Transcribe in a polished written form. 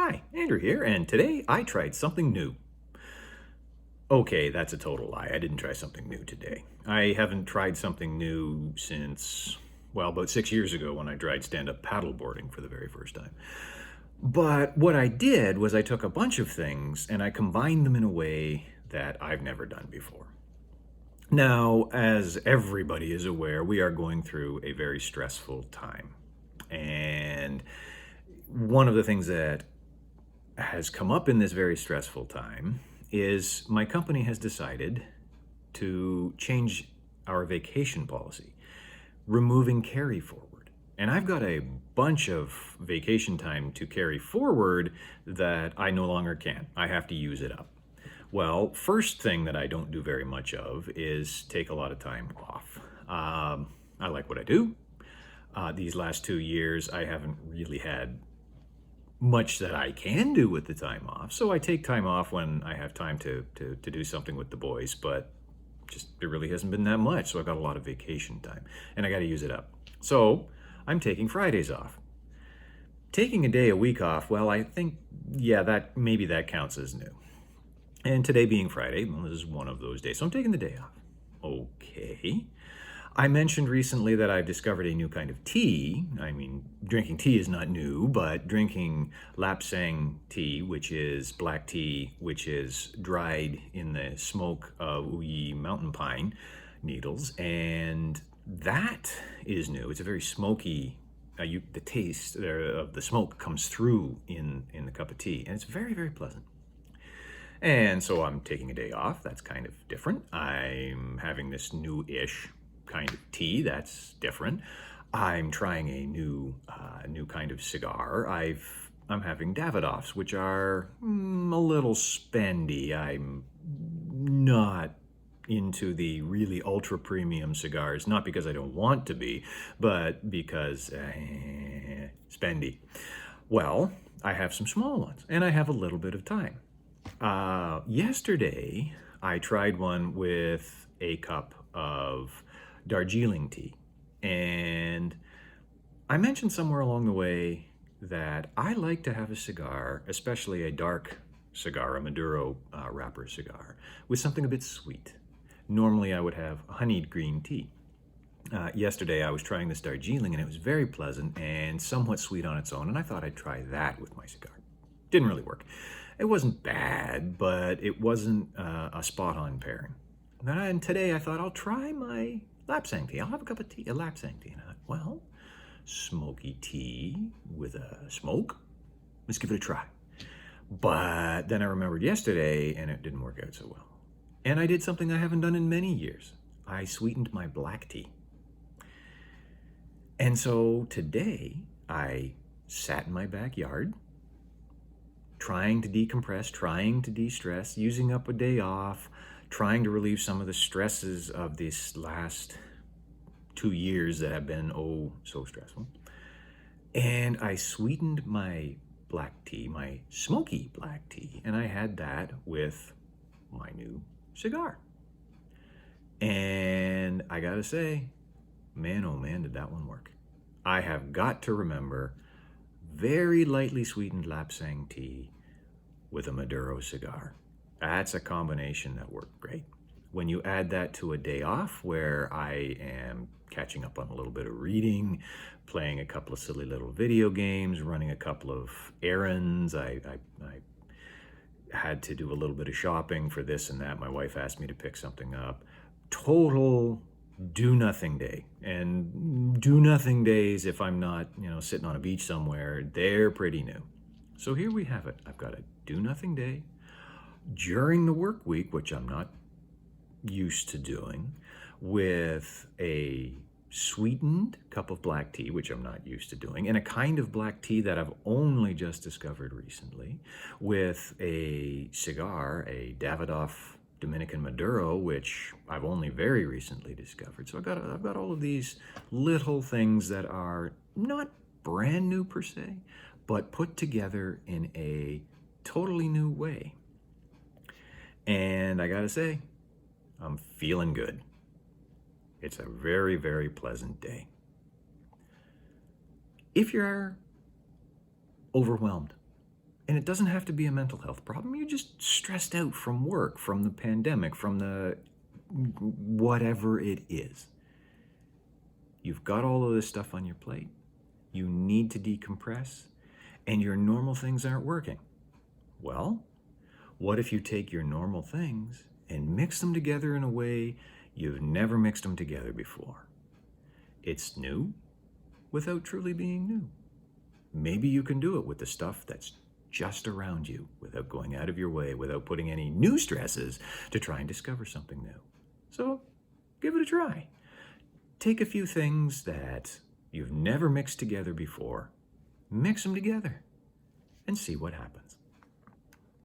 Hi, Andrew here, and today I tried something new. Okay, that's a total lie. I didn't try something new today. I haven't tried something new since, well, about 6 years ago when I tried stand-up paddleboarding for the very first time. But what I did was I took a bunch of things and I combined them in a way that I've never done before. Now, as everybody is aware, we are going through a very stressful time. And one of the things that has come up in this very stressful time is my company has decided to change our vacation policy, removing carry forward. And I've got a bunch of vacation time to carry forward that I no longer can. I have to use it up. Well, first thing that I don't do very much of is take a lot of time off. I like what I do. These last 2 years, I haven't really had much that I can do with the time off. So I take time off when I have time to do something with the boys, but just it really hasn't been that much. So I've got a lot of vacation time and I got to use it up. So I'm taking Fridays off. Taking a day a week off, well, I think, yeah, that maybe that counts as new. And today being Friday, well, this is one of those days. So I'm taking the day off. Okay. I mentioned recently that I've discovered a new kind of tea. I mean, drinking tea is not new, but drinking lapsang tea, which is black tea, which is dried in the smoke of Uyi mountain pine needles, and that is new. It's a very smoky. The taste of the smoke comes through in the cup of tea, and it's very, very pleasant. And so I'm taking a day off. That's kind of different. I'm having this new-ish kind of tea. That's different. I'm trying a new kind of cigar. I'm having Davidoffs, which are a little spendy. I'm not into the really ultra premium cigars, not because I don't want to be, but because spendy. Well, I have some small ones, and I have a little bit of time. Yesterday, I tried one with a cup of Darjeeling tea. And I mentioned somewhere along the way that I like to have a cigar, especially a dark cigar, a Maduro wrapper cigar, with something a bit sweet. Normally, I would have honeyed green tea. Yesterday, I was trying this Darjeeling, and it was very pleasant and somewhat sweet on its own, and I thought I'd try that with my cigar. Didn't really work. It wasn't bad, but it wasn't a spot-on pairing. And today I thought I'll try my lapsang tea. I'll have a cup of tea, a lapsang tea. And I thought, well, smoky tea with a smoke. Let's give it a try. But then I remembered yesterday, and it didn't work out so well. And I did something I haven't done in many years. I sweetened my black tea. And so today I sat in my backyard, trying to decompress, trying to de-stress, using up a day off, trying to relieve some of the stresses of these last 2 years that have been, oh, so stressful. And I sweetened my black tea, my smoky black tea, and I had that with my new cigar. And I gotta say, man, oh man, did that one work. I have got to remember very lightly sweetened lapsang tea with a Maduro cigar. That's a combination that worked great. When you add that to a day off where I am catching up on a little bit of reading, playing a couple of silly little video games, running a couple of errands, I had to do a little bit of shopping for this and that. My wife asked me to pick something up. Total do-nothing day. And do-nothing days, if I'm not, sitting on a beach somewhere, they're pretty new. So here we have it. I've got a do-nothing day during the work week, which I'm not used to doing, with a sweetened cup of black tea, which I'm not used to doing, and a kind of black tea that I've only just discovered recently, with a cigar, a Davidoff Dominican Maduro, which I've only very recently discovered. So I've got all of these little things that are not brand new per se, but put together in a totally new way. And I gotta say, I'm feeling good. It's a very, very pleasant day. If you're overwhelmed, And it doesn't have to be a mental health problem. You're just stressed out from work, from the pandemic, from the whatever it is. You've got all of this stuff on your plate. You need to decompress, and your normal things aren't working. Well, what if you take your normal things and mix them together in a way you've never mixed them together before? It's new without truly being new. Maybe you can do it with the stuff that's just around you without going out of your way, without putting any new stresses to try and discover something new. So give it a try. Take a few things that you've never mixed together before, mix them together, and see what happens.